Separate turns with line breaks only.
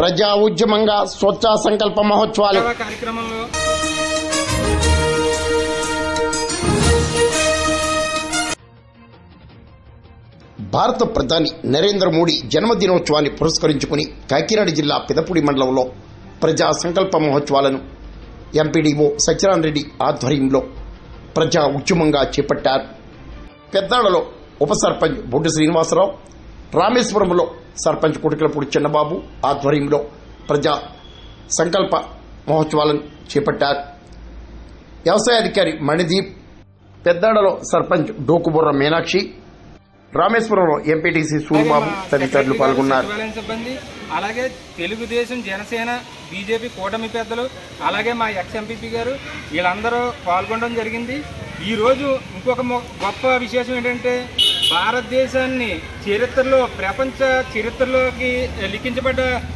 ప్రజా ఉద్యమంగా స్వచ్ఛ సంకల్ప మహోత్సవాలు
కార్యక్రమంలో
భారత ప్రధాని నరేంద్ర మోడీ జన్మదినోత్సవాన్ని పురస్కరించుకుని కాకినాడ జిల్లా పెదపూడి మండలంలో ప్రజా సంకల్ప మహోత్సవాలను ఎంపీడీఓ సత్యనారాయణ రెడ్డి ఆధ్వర్యంలో ప్రజా ఉద్యమంగా చేపట్టారు. పెద్దాడలో ఉప సర్పంచ్ బొడ్డు శ్రీనివాసరావు, రామేశ్వరంలో సర్పంచ్ కుటికలపూడి చిన్నబాబు ఆధ్వర్యంలో ప్రజా సంకల్ప మహోత్సవాలను చేపట్టారు. వ్యవసాయాధికారి మణిదీప్, పెద్దాడలో సర్పంచ్ డోకుబుర్ర మీనాక్షి, రామేశ్వరంలో ఎంపీటీసీ సూరిబాబు తదితరులు పాల్గొన్నారు.
సిబ్బంది, అలాగే తెలుగుదేశం, జనసేన, బీజేపీ కూటమి పెద్దలు, అలాగే మా ఎక్స్ ఎంపీపీ గారు వీళ్ళందరూ పాల్గొనడం జరిగింది. ఈరోజు ఇంకొక గొప్ప విశేషం ఏంటంటే భారతదేశాన్ని చరిత్రలో, ప్రపంచ చరిత్రలోకి లిఖించబడ్డ